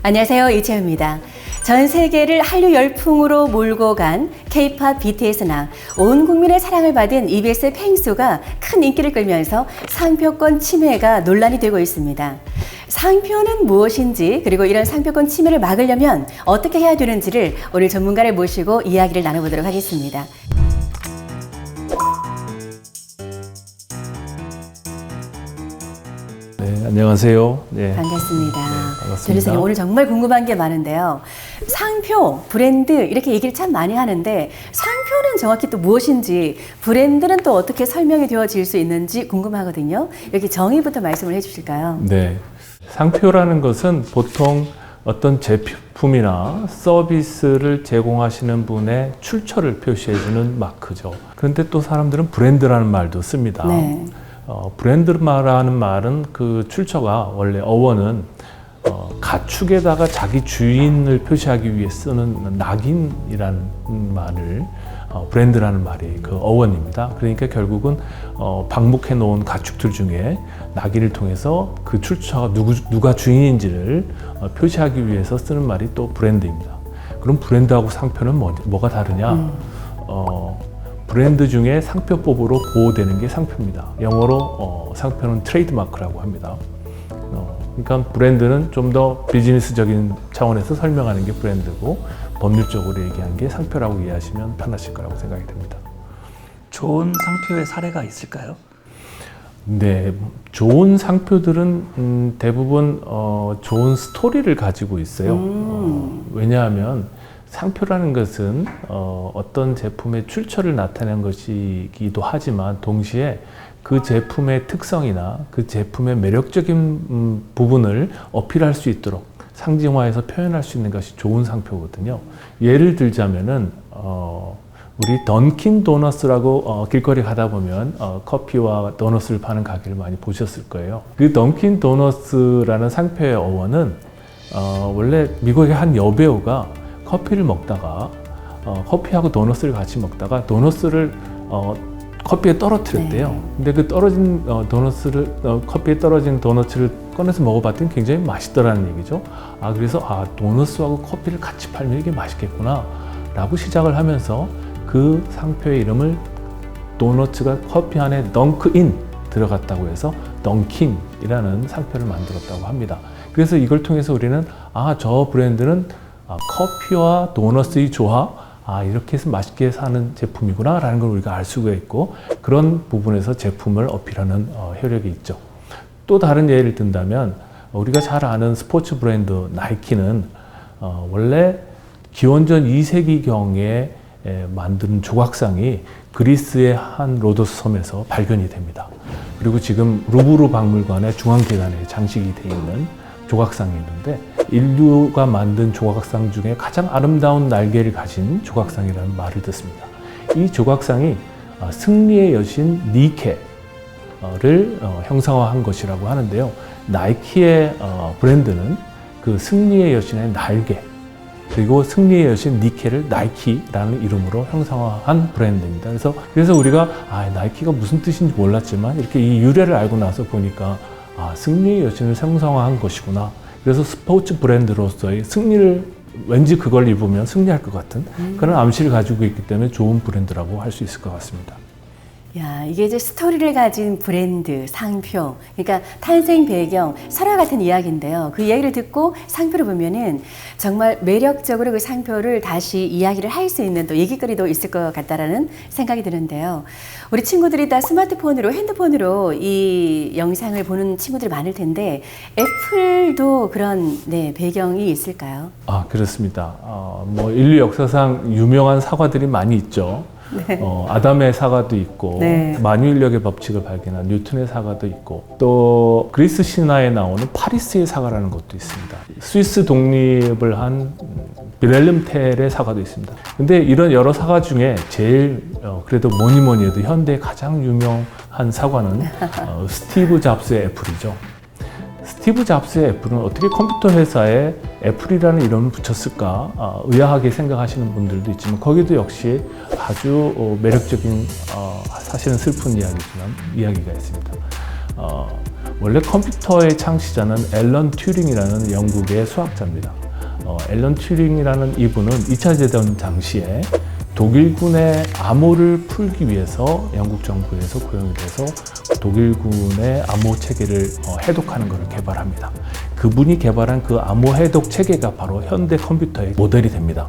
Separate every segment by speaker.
Speaker 1: 안녕하세요, 이채영입니다. 전 세계를 한류 열풍으로 몰고 간 K-팝 BTS나 온 국민의 사랑을 받은 EBS의 펭수가 큰 인기를 끌면서 상표권 침해가 논란이 되고 있습니다. 상표는 무엇인지, 그리고 이런 상표권 침해를 막으려면 어떻게 해야 되는지를 오늘 전문가를 모시고 이야기를 나눠보도록 하겠습니다.
Speaker 2: 네, 안녕하세요. 네.
Speaker 1: 반갑습니다.
Speaker 2: 반갑습니다.
Speaker 1: 변호사님, 오늘 정말 궁금한 게 많은데요. 상표, 브랜드 이렇게 얘기를 참 많이 하는데 상표는 정확히 또 무엇인지, 브랜드는 또 어떻게 설명이 되어질 수 있는지 궁금하거든요. 여기 정의부터 말씀을 해주실까요?
Speaker 2: 네. 상표라는 것은 보통 어떤 제품이나 서비스를 제공하시는 분의 출처를 표시해주는 마크죠. 그런데 또 사람들은 브랜드라는 말도 씁니다.
Speaker 1: 네.
Speaker 2: 브랜드라는 말은 그 출처가 원래 어원은 가축에다가 자기 주인을 표시하기 위해 쓰는 낙인이라는 말을 브랜드라는 말이 그 어원입니다. 그러니까 결국은 방목해 놓은 가축들 중에 낙인을 통해서 그 출처가 누가 주인인지를 표시하기 위해서 쓰는 말이 또 브랜드입니다. 그럼 브랜드하고 상표는 뭐가 다르냐? 브랜드 중에 상표법으로 보호되는 게 상표입니다. 영어로 상표는 트레이드마크라고 합니다. 그러니까 브랜드는 좀 더 비즈니스적인 차원에서 설명하는 게 브랜드고, 법률적으로 얘기한 게 상표라고 이해하시면 편하실 거라고 생각이 됩니다.
Speaker 3: 좋은 상표의 사례가 있을까요?
Speaker 2: 네, 좋은 상표들은 대부분 좋은 스토리를 가지고 있어요. 왜냐하면 상표라는 것은 어떤 제품의 출처를 나타내는 것이기도 하지만 동시에 그 제품의 특성이나 그 제품의 매력적인 부분을 어필할 수 있도록 상징화해서 표현할 수 있는 것이 좋은 상표거든요. 예를 들자면은 우리 던킨 도너스라고 길거리 가다 보면 커피와 도너스를 파는 가게를 많이 보셨을 거예요. 그 던킨 도너스라는 상표의 어원은 원래 미국의 한 여배우가 커피를 먹다가 커피하고 도너스를 같이 먹다가 도너스를 커피에 떨어뜨렸대요.
Speaker 1: 네.
Speaker 2: 근데 그 떨어진 커피에 떨어진 도너츠를 꺼내서 먹어봤더니 굉장히 맛있더라는 얘기죠. 그래서 도너스하고 커피를 같이 팔면 이게 맛있겠구나 라고 시작을 하면서 그 상표의 이름을 도너츠가 커피 안에 덩크인 들어갔다고 해서 덩킨이라는 상표를 만들었다고 합니다. 그래서 이걸 통해서 우리는 저 브랜드는 커피와 도너스의 조합, 이렇게 해서 맛있게 사는 제품이구나 라는 걸 우리가 알 수가 있고, 그런 부분에서 제품을 어필하는 효력이 있죠. 또 다른 예를 든다면 우리가 잘 아는 스포츠 브랜드 나이키는 원래 기원전 2세기경에 만든 조각상이 그리스의 한 로도스 섬에서 발견이 됩니다. 그리고 지금 루브르 박물관의 중앙계단에 장식이 되어 있는 조각상이 있는데, 인류가 만든 조각상 중에 가장 아름다운 날개를 가진 조각상이라는 말을 듣습니다. 이 조각상이 승리의 여신 니케를 형상화한 것이라고 하는데요. 나이키의 브랜드는 그 승리의 여신의 날개, 그리고 승리의 여신 니케를 나이키라는 이름으로 형상화한 브랜드입니다. 그래서 우리가 나이키가 무슨 뜻인지 몰랐지만 이렇게 이 유래를 알고 나서 보니까 승리의 여신을 형상화한 것이구나. 그래서 스포츠 브랜드로서의 승리를, 왠지 그걸 입으면 승리할 것 같은 그런 암시를 가지고 있기 때문에 좋은 브랜드라고 할 수 있을 것 같습니다.
Speaker 1: 야, 이게 이제 스토리를 가진 브랜드, 상표, 그러니까 탄생 배경, 설화 같은 이야기인데요. 그 이야기를 듣고 상표를 보면은 정말 매력적으로 그 상표를 다시 이야기를 할 수 있는 또 얘기거리도 있을 것 같다라는 생각이 드는데요. 우리 친구들이 다 스마트폰으로, 핸드폰으로 이 영상을 보는 친구들이 많을 텐데 애플도 그런 배경이 있을까요?
Speaker 2: 그렇습니다. 인류 역사상 유명한 사과들이 많이 있죠.
Speaker 1: 네.
Speaker 2: 아담의 사과도 있고,
Speaker 1: 네.
Speaker 2: 만유인력의 법칙을 발견한 뉴턴의 사과도 있고, 또 그리스 신화에 나오는 파리스의 사과라는 것도 있습니다. 스위스 독립을 한 빌헬름 텔의 사과도 있습니다. 근데 이런 여러 사과 중에 제일 그래도 뭐니 해도 현대의 가장 유명한 사과는 스티브 잡스의 애플이죠. 스티브 잡스의 애플은 어떻게 컴퓨터 회사에 애플이라는 이름을 붙였을까 의아하게 생각하시는 분들도 있지만 거기도 역시 아주 매력적인 사실은 슬픈 이야기지만 이야기가 있습니다. 원래 컴퓨터의 창시자는 앨런 튜링이라는 영국의 수학자입니다. 앨런 튜링이라는 이분은 2차 대전 당시에 독일군의 암호를 풀기 위해서 영국 정부에서 고용이 돼서 독일군의 암호 체계를 해독하는 것을 개발합니다. 그분이 개발한 그 암호 해독 체계가 바로 현대 컴퓨터의 모델이 됩니다.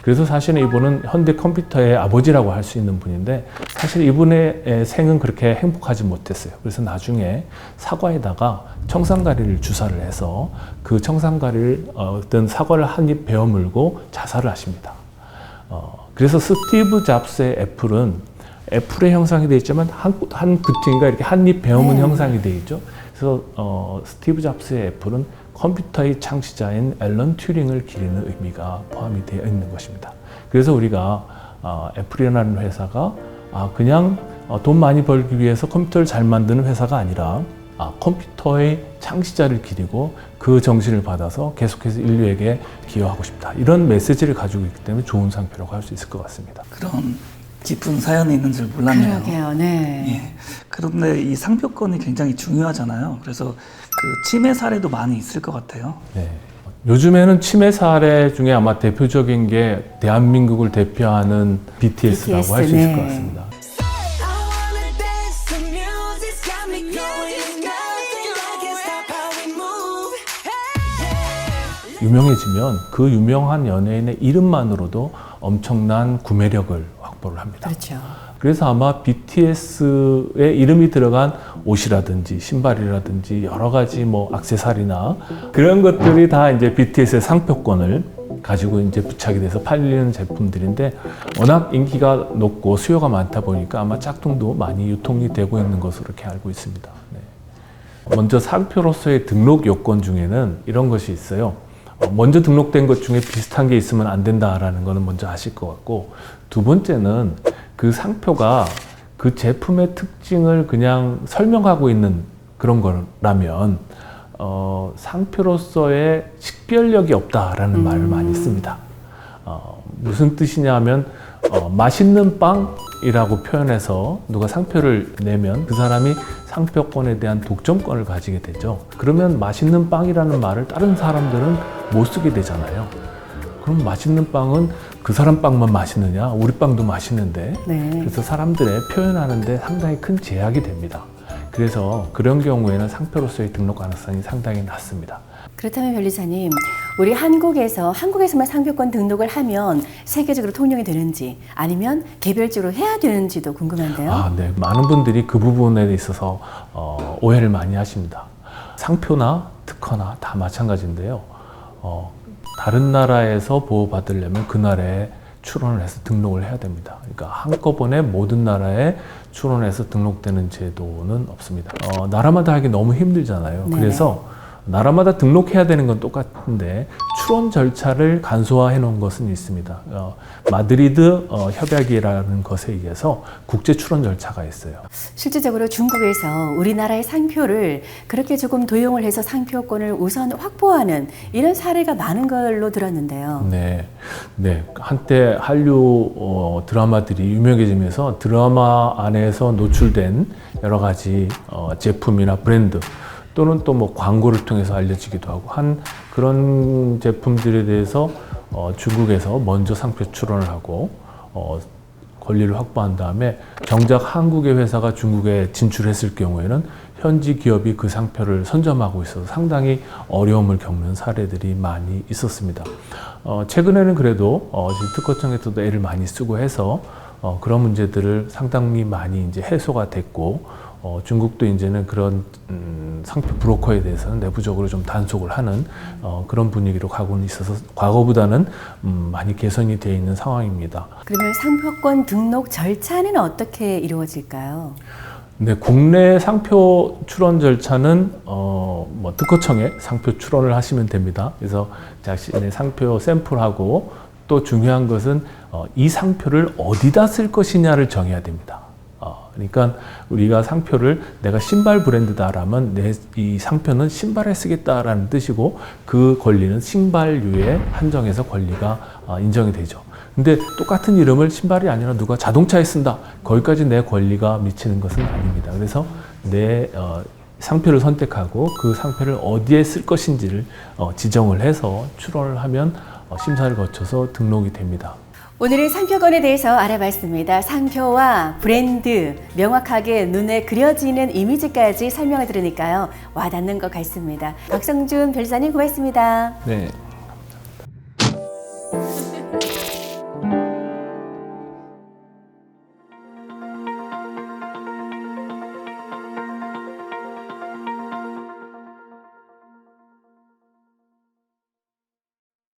Speaker 2: 그래서 사실은 이분은 현대 컴퓨터의 아버지라고 할 수 있는 분인데 사실 이분의 생은 그렇게 행복하지 못했어요. 그래서 나중에 사과에다가 청산가리를 주사를 해서 그 청산가리를 어떤 사과를 한 입 베어 물고 자살을 하십니다. 그래서 스티브 잡스의 애플의 형상이 되어 있지만 한 굿팅이가 이렇게 한 입 베어문 형상이 되어 있죠. 그래서 스티브 잡스의 애플은 컴퓨터의 창시자인 앨런 튜링을 기리는 의미가 포함이 되어 있는 것입니다. 그래서 우리가 애플이라는 회사가 그냥 돈 많이 벌기 위해서 컴퓨터를 잘 만드는 회사가 아니라 컴퓨터의 창시자를 기리고 그 정신을 받아서 계속해서 인류에게 기여하고 싶다. 이런 메시지를 가지고 있기 때문에 좋은 상표라고 할 수 있을 것 같습니다.
Speaker 3: 그런 깊은 사연이 있는 줄 몰랐네요.
Speaker 1: 그러게요. 네.
Speaker 3: 예. 그런데 이 상표권이 굉장히 중요하잖아요. 그래서 그 침해 사례도 많이 있을 것 같아요.
Speaker 2: 네. 요즘에는 침해 사례 중에 아마 대표적인 게 대한민국을 대표하는 BTS라고 할 수 있을 것 같습니다. 유명해지면 그 유명한 연예인의 이름만으로도 엄청난 구매력을 확보를 합니다.
Speaker 1: 그렇죠.
Speaker 2: 그래서 아마 BTS의 이름이 들어간 옷이라든지 신발이라든지 여러 가지 뭐 액세서리나 그런 것들이 다 이제 BTS의 상표권을 가지고 이제 부착이 돼서 팔리는 제품들인데 워낙 인기가 높고 수요가 많다 보니까 아마 짝퉁도 많이 유통이 되고 있는 것으로 이렇게 알고 있습니다. 네. 먼저 상표로서의 등록 요건 중에는 이런 것이 있어요. 먼저 등록된 것 중에 비슷한 게 있으면 안 된다라는 거는 먼저 아실 것 같고, 두 번째는 그 상표가 그 제품의 특징을 그냥 설명하고 있는 그런 거라면 상표로서의 식별력이 없다라는 말을 많이 씁니다. 무슨 뜻이냐면 맛있는 빵이라고 표현해서 누가 상표를 내면 그 사람이 상표권에 대한 독점권을 가지게 되죠. 그러면 맛있는 빵이라는 말을 다른 사람들은 못 쓰게 되잖아요. 그럼 맛있는 빵은 그 사람 빵만 맛있느냐? 우리 빵도 맛있는데.
Speaker 1: 네.
Speaker 2: 그래서 사람들의 표현하는데 상당히 큰 제약이 됩니다. 그래서 그런 경우에는 상표로서의 등록 가능성이 상당히 낮습니다.
Speaker 1: 그렇다면 변리사님, 우리 한국에서만 상표권 등록을 하면 세계적으로 통용이 되는지 아니면 개별적으로 해야 되는지도 궁금한데요.
Speaker 2: 네. 많은 분들이 그 부분에 있어서 오해를 많이 하십니다. 상표나 특허나 다 마찬가지인데요. 다른 나라에서 보호받으려면 그 나라에 출원을 해서 등록을 해야 됩니다. 그러니까 한꺼번에 모든 나라에 출원해서 등록되는 제도는 없습니다. 나라마다 하기 너무 힘들잖아요.
Speaker 1: 네.
Speaker 2: 그래서 나라마다 등록해야 되는 건 똑같은데 출원 절차를 간소화해 놓은 것은 있습니다. 마드리드 협약이라는 것에 의해서 국제 출원 절차가 있어요.
Speaker 1: 실질적으로 중국에서 우리나라의 상표를 그렇게 조금 도용을 해서 상표권을 우선 확보하는 이런 사례가 많은 걸로 들었는데요.
Speaker 2: 네. 한때 한류 드라마들이 유명해지면서 드라마 안에서 노출된 여러 가지 제품이나 브랜드 또는 또 뭐 광고를 통해서 알려지기도 하고 한 그런 제품들에 대해서 중국에서 먼저 상표 출원을 하고 권리를 확보한 다음에 정작 한국의 회사가 중국에 진출했을 경우에는 현지 기업이 그 상표를 선점하고 있어서 상당히 어려움을 겪는 사례들이 많이 있었습니다. 최근에는 그래도 특허청에서도 애를 많이 쓰고 해서 그런 문제들을 상당히 많이 이제 해소가 됐고 중국도 이제는 그런 상표 브로커에 대해서는 내부적으로 좀 단속을 하는 그런 분위기로 가고는 있어서 과거보다는 많이 개선이 되어 있는 상황입니다.
Speaker 1: 그러면 상표권 등록 절차는 어떻게 이루어질까요?
Speaker 2: 네, 국내 상표 출원 절차는 뭐 특허청에 상표 출원을 하시면 됩니다. 그래서 자신의 상표 샘플하고 또 중요한 것은 이 상표를 어디다 쓸 것이냐를 정해야 됩니다. 그러니까 우리가 상표를 내가 신발 브랜드다라면 내 이 상표는 신발에 쓰겠다라는 뜻이고 그 권리는 신발류에 한정해서 권리가 인정이 되죠. 근데 똑같은 이름을 신발이 아니라 누가 자동차에 쓴다. 거기까지 내 권리가 미치는 것은 아닙니다. 그래서 내 상표를 선택하고 그 상표를 어디에 쓸 것인지를 지정을 해서 출원을 하면 심사를 거쳐서 등록이 됩니다.
Speaker 1: 오늘은 상표권에 대해서 알아봤습니다. 상표와 브랜드, 명확하게 눈에 그려지는 이미지까지 설명을 들으니까요. 와닿는 것 같습니다. 박성준 변호사님 고맙습니다.
Speaker 2: 네.